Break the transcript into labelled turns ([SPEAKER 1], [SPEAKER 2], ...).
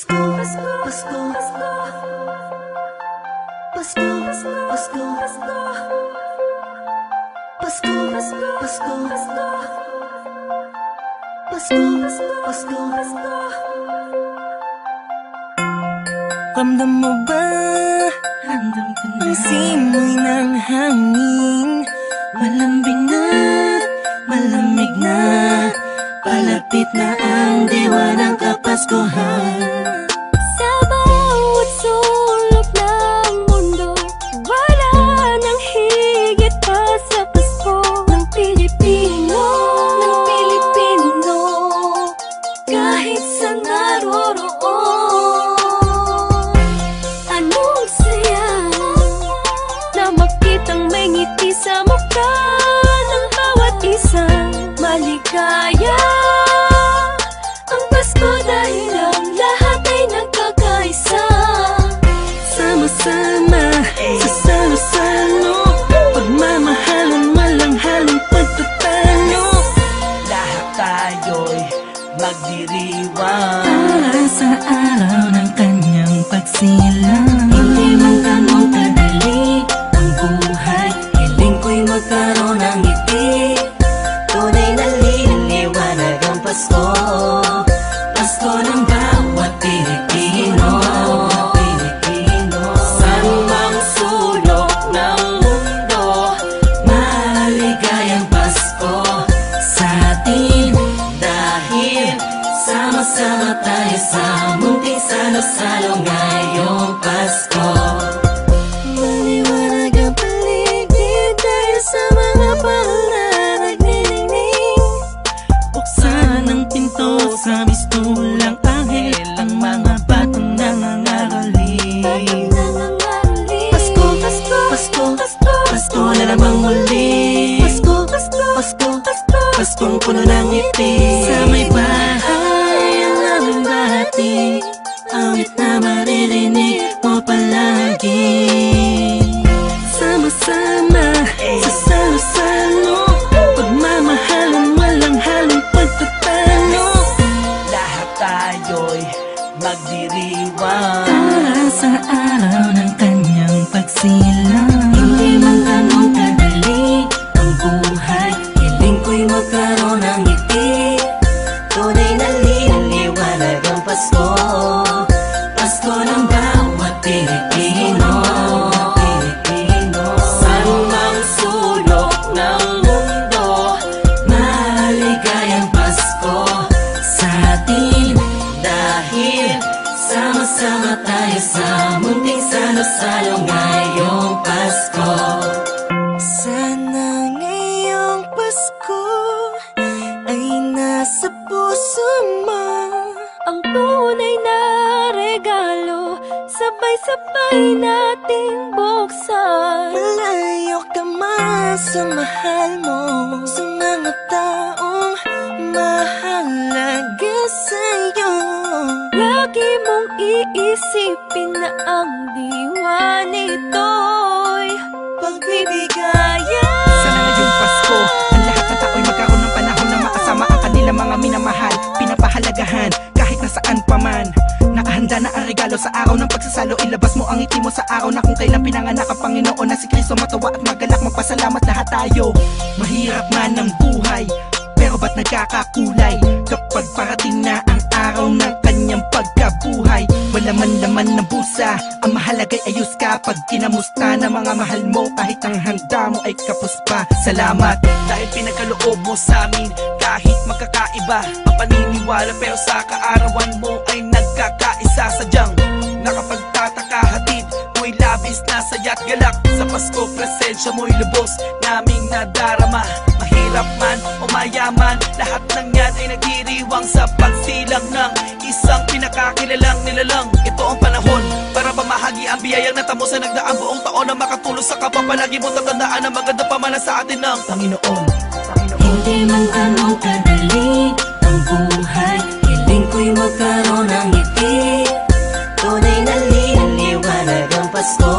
[SPEAKER 1] Pasko, Pasko, Pasko, Pasko, Pasko, Pasko, Pasko, Pasko, Pasko. Ramdam mo ba? Ramdam ko na. Ang simoy ng hangin, malambing na, malamig na. Palapit na ang diwa ng Kapaskuhan.
[SPEAKER 2] Sa bawat sulok ng mundo, wala nang higit pa sa Pasko ng Pilipino, ng Pilipino. Kahit sa naroroon, anong saya na makitang may ngiti sa mukha ng bawat isang maligaya. Ang Pasko dahil ang lahat ay nagkakaisa.
[SPEAKER 1] Sama-sama sa salo-salo, pagmamahalan walang halong pagtatalo. Lahat tayo'y magdiriwang para sa araw ng kanyang pagsilang. Hindi man ganong kadali ang buhay, hiling ko'y magkaroon ng ngiti. Tunay na liliwanag ang Pasko, Pasko ng bawat Pilipino. Saan mang sulok ng mundo, maligayang Pasko sa atin. Dahil sama-sama tayo sa munting salo-salo ngayong Pasko. Maliwanag ang paligid dahil sa mga pangalan nagniningning. Buksan ang pinto sa mistulang anghel, ang mga batang nangangaroling. Pasko, Pasko, Pasko, Pasko, Pasko na namang muli. Pasko, Pasko, Pasko, Pasko, Paskong puno ng ngiti. Sa may bahay ang aming bahati, awit na maririnig mo palagi. Sama-sama sa salo-salo, pagmamahalan walang halong pagtatalo. Lahat tayo'y magdiriwang para sa araw ng kanyang pagsilang. Hindi man ganong kadali ang buhay, hiling ko'y magkaroon ng ngiti. Tunay na liliwanag ang Pasko, Pasko ng bawat Pilipino. Saan mang sulok ng mundo, maligayang Pasko sa atin. Dahil sama-sama tayo sa munting salo-salo ngayong Pasko. Sana ngayong Pasko ay nasa puso mo
[SPEAKER 2] Ang tunay na regalo, sabay-sabay nating buksan.
[SPEAKER 1] Malayo ka man sa mahal mo, sa mga taong mahalaga sa'yo.
[SPEAKER 2] Lagi mong iisipin na ang diwa nito'y pagbibigayan.
[SPEAKER 3] Sana ngayong Pasko, ang lahat ng tao'y magkaroon ng panahon na makasama ang kanilang mga minamahal, pinapahalagahan kahit nasaan pa man. Nakahanda na ang regalo sa araw ng pagsasalo, ilabas mo ang ngiti mo sa araw na kung kailan pinanganak ang Panginoon na si Kristo. Matawa at magalak, magpasalamat lahat tayo. Mahirap man ang buhay, pero ba't nagkakakulay kapag parating na ang araw ng kanyang pagkabuhay? Wala man laman ng busa, ang mahalaga'y ayos ka pag kinamusta na mga mahal mo. Kahit ang handa mo ay kapos pa. Salamat dahil pinagkaloob mo sa amin. Kahit magkakaiba ang paniniwala, pero sa kaarawan mo ay nagkakaisa. Sadyang nakapagtataka, hatid mo'y labis na saya't galak. Sa Pasko presensya mo'y lubos naming nadarama. Mahirap man o mayaman, lahat ng yan ay nagdiriwang sa pagsilang ng isang pinakakilalang nilalang. Ito ang panahon para pamahagi ang biyayang natamo sa nagdaang buong taon, na makatulong sa kapwa. Palagi mo tatandaan na maganda pa man sa atin ng Panginoon.
[SPEAKER 1] Hindi man ganong kadali ang buhay, hiling ko'y magkaroon ng ngiti. Tunay na liliwanag ang Pasko,